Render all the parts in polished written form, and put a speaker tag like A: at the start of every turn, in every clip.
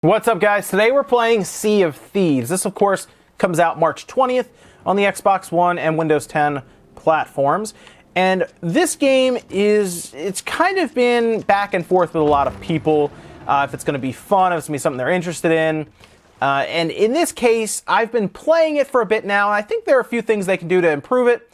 A: What's up, guys? Today we're playing Sea of Thieves. This, of course, comes out March 20th on the Xbox One and Windows 10 platforms. And this game it's kind of been back and forth with a lot of people. If it's going to be fun, if it's going to be something they're interested in. And in this case, I've been playing it for a bit now, and I think there are a few things they can do to improve it.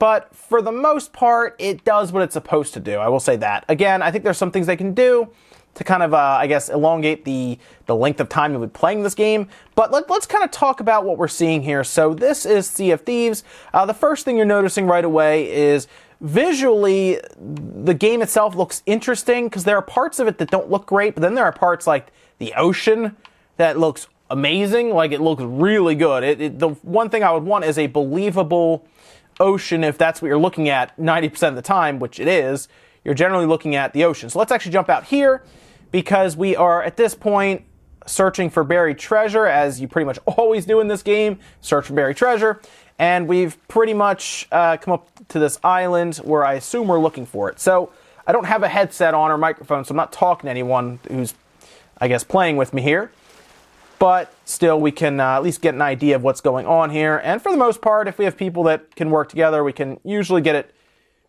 A: But for the most part, it does what it's supposed to do. I will say that. Again, I think there's some things they can do to kind of, I guess, elongate the length of time you'll be playing this game. But let's kind of talk about what we're seeing here. So this is Sea of Thieves. The first thing you're noticing right away is visually, the game itself looks interesting because there are parts of it that don't look great, but then there are parts like the ocean that looks amazing. Like, it looks really good. The one thing I would want is a believable ocean. If that's what you're looking at 90% of the time, which it is, you're generally looking at the ocean. So let's actually jump out here, because we are, at this point, searching for buried treasure, as you pretty much always do in this game, search for buried treasure. And we've pretty much come up to this island where I assume we're looking for it. So I don't have a headset on or microphone, so I'm not talking to anyone who's, I guess, playing with me here. But still, we can at least get an idea of what's going on here. And for the most part, if we have people that can work together, we can usually get it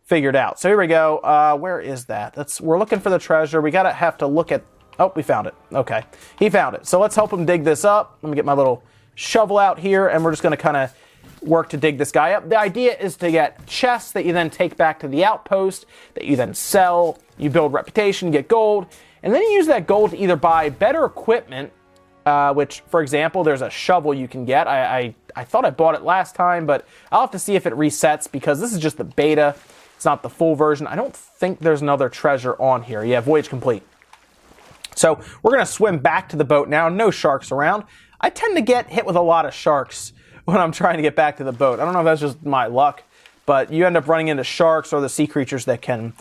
A: figured out. So here we go. Where is that? We're looking for the treasure. We have to look at... Oh, we found it. Okay. He found it. So let's help him dig this up. Let me get my little shovel out here, and we're just going to kind of work to dig this guy up. The idea is to get chests that you then take back to the outpost, that you then sell. You build reputation, get gold, and then you use that gold to either buy better equipment, which, for example, there's a shovel you can get. I thought I bought it last time, but I'll have to see if it resets, because this is just the beta. It's not the full version. I don't think there's another treasure on here. Yeah, voyage complete. So we're going to swim back to the boat now. No sharks around. I tend to get hit with a lot of sharks when I'm trying to get back to the boat. I don't know if that's just my luck, but you end up running into sharks or the sea creatures that can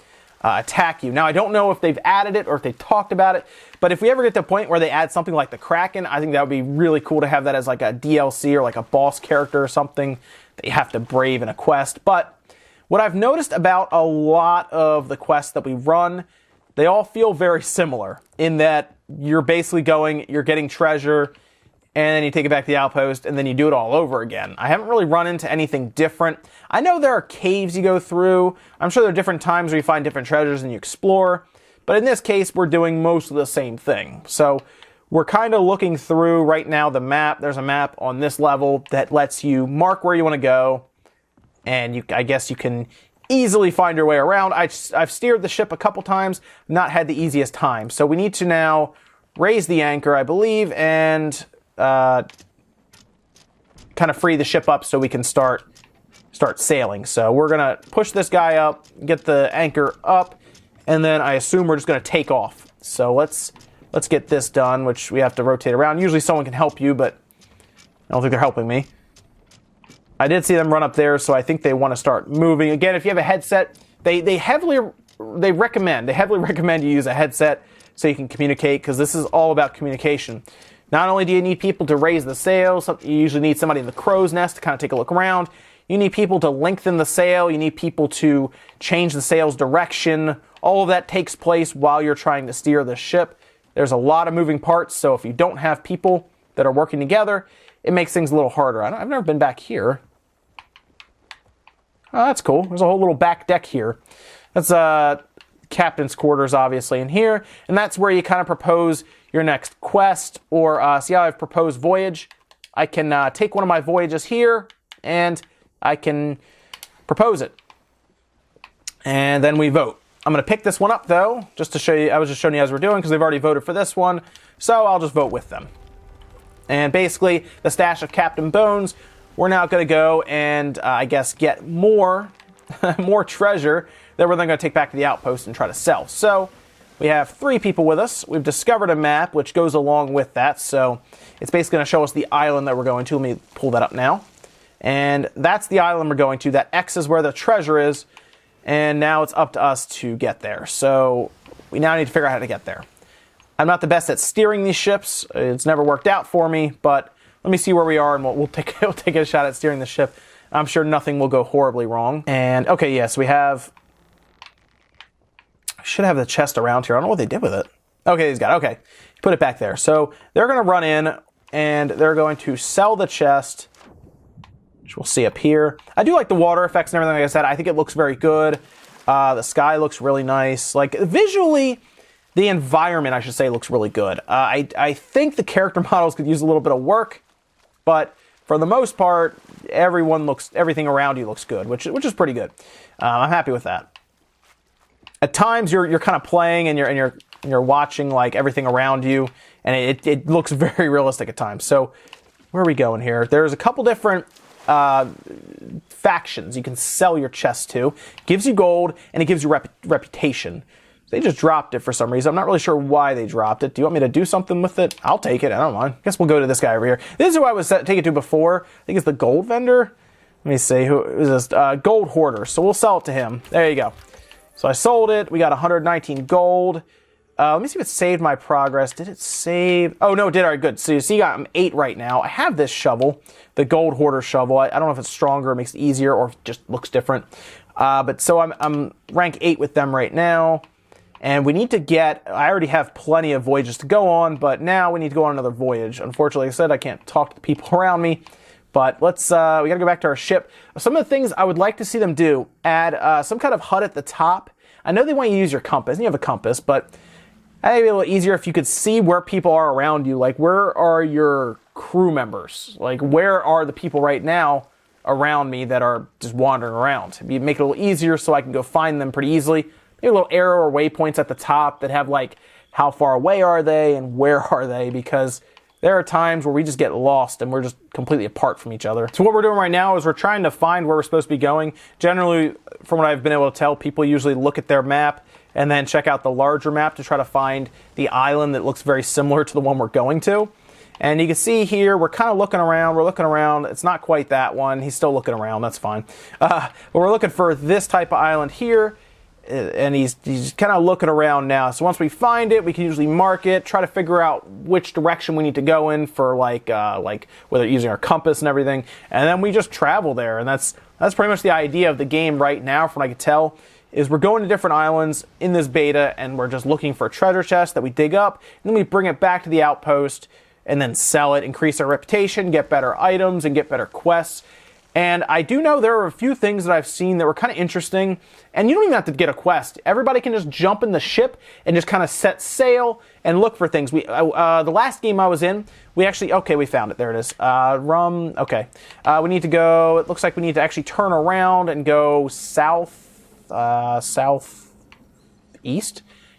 A: attack you. Now, I don't know if they've added it or if they talked about it, but if we ever get to a point where they add something like the Kraken, I think that would be really cool to have that as like a DLC or like a boss character or something that you have to brave in a quest. But what I've noticed about a lot of the quests that we run, they all feel very similar in that you're basically you're getting treasure, and then you take it back to the outpost, and then you do it all over again. I haven't really run into anything different. I know there are caves you go through. I'm sure there are different times where you find different treasures and you explore. But in this case, we're doing most of the same thing. So we're kind of looking through right now the map. There's a map on this level that lets you mark where you want to go. And I guess you can easily find your way around. I've steered the ship a couple times, not had the easiest time. So we need to now raise the anchor, I believe, and kind of free the ship up so we can start sailing. So we're going to push this guy up, get the anchor up, and then I assume we're just going to take off. So let's get this done, which we have to rotate around. Usually someone can help you, but I don't think they're helping me. I did see them run up there, so I think they want to start moving. Again, if you have a headset, they heavily recommend you use a headset so you can communicate, because this is all about communication. Not only do you need people to raise the sail, you usually need somebody in the crow's nest to kind of take a look around. You need people to lengthen the sail. You need people to change the sail's direction. All of that takes place while you're trying to steer the ship. There's a lot of moving parts, so if you don't have people that are working together, it makes things a little harder. I've never been back here. Oh, that's cool. There's a whole little back deck here. That's captain's quarters, obviously, in here. And that's where you kind of propose your next quest, or see how I've proposed voyage. I can take one of my voyages here, and I can propose it. And then we vote. I'm going to pick this one up, though, just to show you. I was just showing you as we're doing, because they've already voted for this one. So I'll just vote with them. And basically, the stash of Captain Bones, we're now going to go and, I guess, get more treasure that we're then going to take back to the outpost and try to sell. So we have 3 people with us. We've discovered a map which goes along with that. So it's basically going to show us the island that we're going to. Let me pull that up now. And that's the island we're going to. That X is where the treasure is. And now it's up to us to get there. So we now need to figure out how to get there. I'm not the best at steering these ships. It's never worked out for me, but let me see where we are, and we'll take a shot at steering the ship. I'm sure nothing will go horribly wrong. And, okay, yes, we have... I should have the chest around here. I don't know what they did with it. Okay, he's got it. Okay. put it back there. So they're going to run in, and they're going to sell the chest, which we'll see up here. I do like the water effects and everything, like I said. I think it looks very good. The sky looks really nice. Like, visually, the environment, I should say, looks really good. I think the character models could use a little bit of work, but for the most part, everything around you looks good, which is pretty good. I'm happy with that. At times, you're kind of playing and you're watching like everything around you, and it looks very realistic at times. So, where are we going here? There's a couple different factions you can sell your chest to. It gives you gold, and it gives you reputation. They just dropped it for some reason. I'm not really sure why they dropped it. Do you want me to do something with it? I'll take it. I don't mind. Guess we'll go to this guy over here. This is who I was taking it to before. I think it's the gold vendor. Let me see. Who is this? Gold hoarder. So we'll sell it to him. There you go. So I sold it. We got 119 gold. Let me see if it saved my progress. Did it save? Oh, no, it did. All right, good. So you see, I'm 8 right now. I have this shovel, the gold hoarder shovel. I don't know if it's stronger, it makes it easier, or just looks different. But so I'm rank 8 with them right now. And we need to I already have plenty of voyages to go on, but now we need to go on another voyage. Unfortunately, like I said, I can't talk to the people around me. But we gotta go back to our ship. Some of the things I would like to see them do, add some kind of HUD at the top. I know they want you to use your compass, and you have a compass, but I think it'd be a little easier if you could see where people are around you. Like, where are your crew members? Like, where are the people right now around me that are just wandering around? Make it a little easier so I can go find them pretty easily. Maybe a little arrow or waypoints at the top that have, like, how far away are they and where are they, because there are times where we just get lost and we're just completely apart from each other. So what we're doing right now is we're trying to find where we're supposed to be going. Generally, from what I've been able to tell, people usually look at their map and then check out the larger map to try to find the island that looks very similar to the one we're going to. And you can see here, we're kind of looking around. We're looking around. It's not quite that one. He's still looking around. That's fine. But we're looking for this type of island here. And he's kind of looking around now. So once we find it, we can usually mark it, try to figure out which direction we need to go in for like whether using our compass and everything, and then we just travel there. And that's pretty much the idea of the game right now, from what I can tell, is we're going to different islands in this beta, and we're just looking for a treasure chest that we dig up, and then we bring it back to the outpost, and then sell it, increase our reputation, get better items, and get better quests. And I do know there are a few things that I've seen that were kind of interesting, and you don't even have to get a quest. Everybody can just jump in the ship and just kind of set sail and look for things. The last game I was in, we found it. There it is. Okay. We need to go, it looks like we need to actually turn around and go southeast.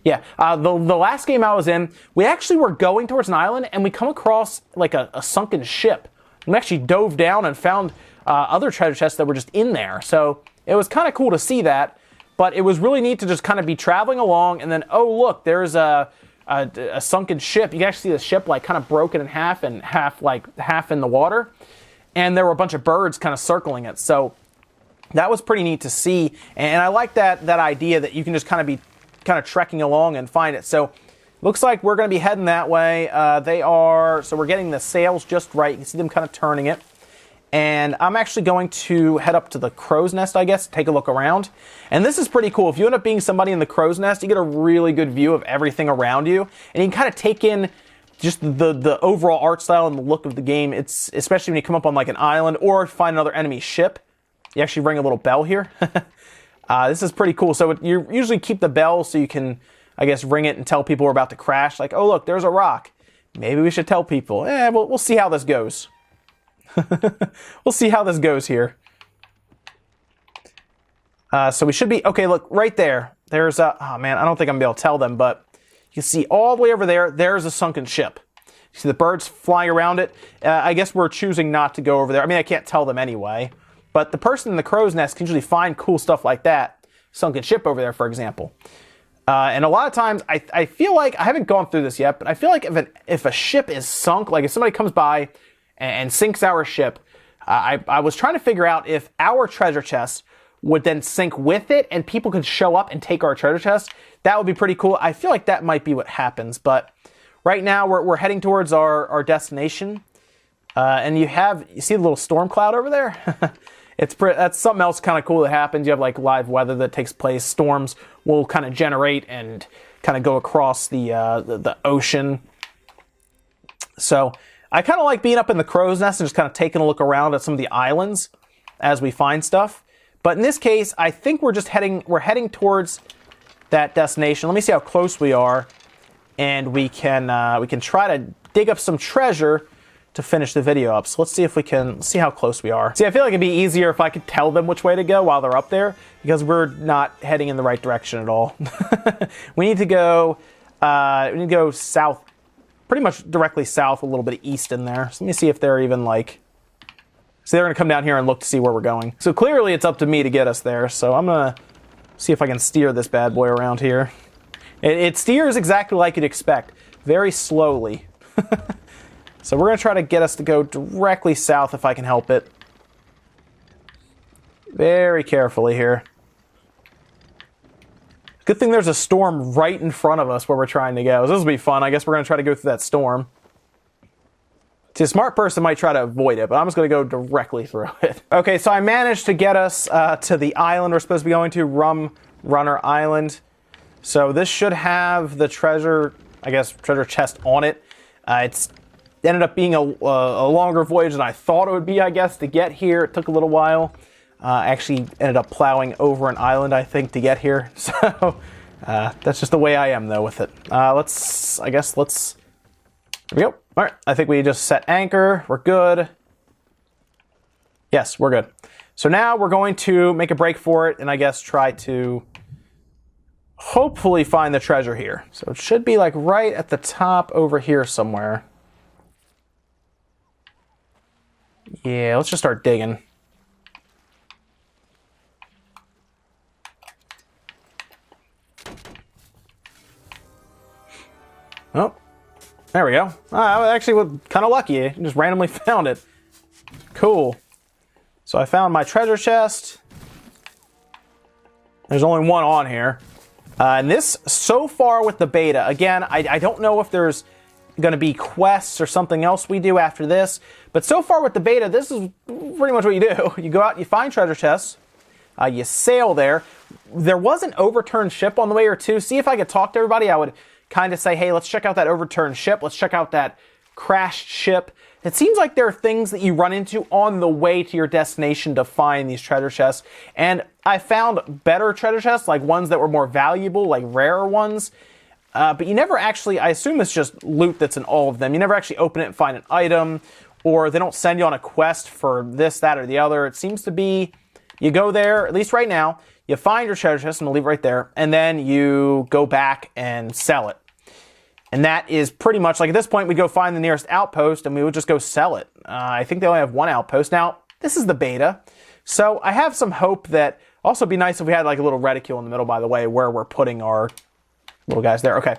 A: Yeah, the last game I was in, we actually were going towards an island, and we come across like a sunken ship. We actually dove down and found other treasure chests that were just in there. So it was kind of cool to see that, but it was really neat to just kind of be traveling along, and then, oh look, there's a sunken ship. You can actually see the ship like kind of broken in half and half in the water, and there were a bunch of birds kind of circling it. So that was pretty neat to see, and I like that idea that you can just kind of trekking along and find it. So looks like we're going to be heading that way. So we're getting the sails just right. You can see them kind of turning it. And I'm actually going to head up to the crow's nest, I guess, take a look around. And this is pretty cool. If you end up being somebody in the crow's nest, you get a really good view of everything around you. And you can kind of take in just the overall art style and the look of the game. It's especially when you come up on like an island or find another enemy ship. You actually ring a little bell here. This is pretty cool. So you usually keep the bell so you can, I guess, ring it and tell people we're about to crash. Like, oh, look, there's a rock. Maybe we should tell people. We'll see how this goes. We'll see how this goes here. So we should be, okay, look, right there. There's oh man, I don't think I'm going to be able to tell them, but you can see all the way over there, there's a sunken ship. You see the birds flying around it. I guess we're choosing not to go over there. I mean, I can't tell them anyway. But the person in the crow's nest can usually find cool stuff like that. Sunken ship over there, for example. And a lot of times, I feel like, I haven't gone through this yet, but I feel like if a ship is sunk, like if somebody comes by and sinks our ship, I was trying to figure out if our treasure chest would then sink with it and people could show up and take our treasure chest. That would be pretty cool. I feel like that might be what happens, but right now we're heading towards our destination. And you see the little storm cloud over there? That's something else kind of cool that happens. You have like live weather that takes place. Storms will kind of generate and kind of go across the ocean. So I kind of like being up in the crow's nest and just kind of taking a look around at some of the islands as we find stuff. But in this case, I think we're heading towards that destination. Let me see how close we are, and we can try to dig up some treasure to finish the video up. So let's see if we can see how close we are. See, I feel like it'd be easier if I could tell them which way to go while they're up there, because we're not heading in the right direction at all. We need to go south, pretty much directly south, a little bit east in there. So let me see if they're even like, so they're gonna come down here and look to see where we're going. So clearly it's up to me to get us there. So I'm gonna see if I can steer this bad boy around here. It steers exactly like you'd expect, very slowly. So we're going to try to get us to go directly south if I can help it. Very carefully here. Good thing there's a storm right in front of us where we're trying to go. So this will be fun. I guess we're going to try to go through that storm. See, a smart person might try to avoid it, but I'm just going to go directly through it. Okay, so I managed to get us to the island we're supposed to be going to, Rum Runner Island. So this should have the treasure, I guess, treasure chest on it. It's ended up being a longer voyage than I thought it would be, I guess, to get here. It took a little while. Actually ended up plowing over an island, I think, to get here. So that's just the way I am, though, with it. Here we go. All right, I think we just set anchor. We're good. Yes, we're good. So now we're going to make a break for it and I guess try to hopefully find the treasure here. So it should be like right at the top over here somewhere. Yeah, let's just start digging. Oh, there we go. I actually was kind of lucky. I just randomly found it. Cool. So I found my treasure chest. There's only one on here. And this, so far with the beta, again, I don't know if there's going to be quests or something else we do after this, but so far with the beta, this is pretty much what you do. You go out, you find treasure chests, you sail there. There was an overturned ship on the way or two. See if I could talk to everybody. I would kind of say, hey, let's check out that overturned ship. Let's check out that crashed ship. It seems like there are things that you run into on the way to your destination to find these treasure chests. And I found better treasure chests, like ones that were more valuable, like rarer ones. But you never actually, I assume it's just loot that's in all of them. You never actually open it and find an item, or they don't send you on a quest for this, that, or the other. It seems to be, you go there, at least right now, you find your treasure chest, and I'll leave it right there, and then you go back and sell it. And that is pretty much, like at this point, we go find the nearest outpost, and we would just go sell it. I think they only have one outpost. Now, this is the beta, so I have some hope that, also be nice if we had like a little reticule in the middle, by the way, where we're putting our little guys there. Okay.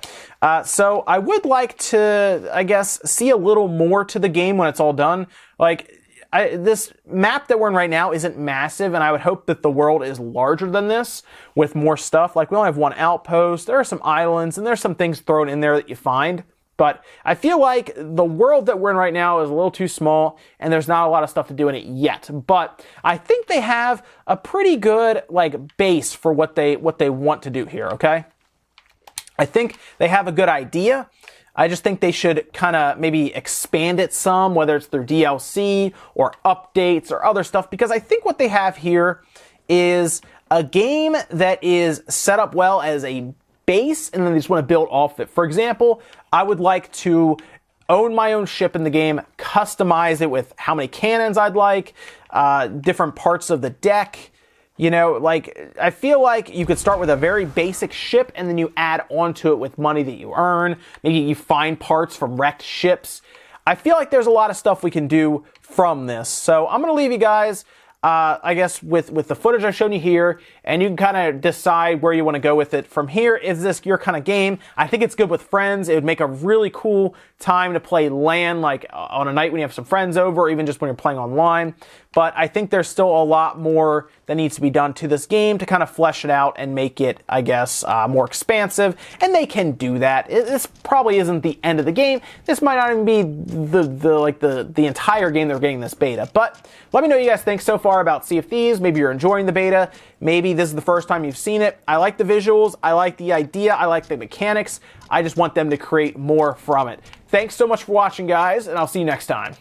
A: So I would like to, I guess, see a little more to the game when it's all done. Like, this map that we're in right now isn't massive, and I would hope that the world is larger than this with more stuff. Like, we only have one outpost. There are some islands, and there's some things thrown in there that you find. But I feel like the world that we're in right now is a little too small, and there's not a lot of stuff to do in it yet. But I think they have a pretty good, like, base for what they want to do here, okay? I think they have a good idea. I just think they should kind of maybe expand it some, whether it's through DLC or updates or other stuff, because I think what they have here is a game that is set up well as a base, and then they just want to build off it. For example, I would like to own my own ship in the game, customize it with how many cannons I'd like, different parts of the deck. You know, like, I feel like you could start with a very basic ship and then you add onto it with money that you earn. Maybe you find parts from wrecked ships. I feel like there's a lot of stuff we can do from this. So I'm going to leave you guys, I guess, with the footage I've shown you here, and you can kind of decide where you want to go with it from here. Is this your kind of game? I think it's good with friends. It would make a really cool time to play LAN, like on a night when you have some friends over, or even just when you're playing online. But I think there's still a lot more that needs to be done to this game to kind of flesh it out and make it, I guess, more expansive. And they can do that. This probably isn't the end of the game. This might not even be the entire game they're getting this beta. But let me know what you guys think so far. far about Sea of Thieves. Maybe you're enjoying the beta. Maybe this is the first time you've seen it. I like the visuals. I like the idea. I like the mechanics. I just want them to create more from it. Thanks so much for watching, guys, and I'll see you next time.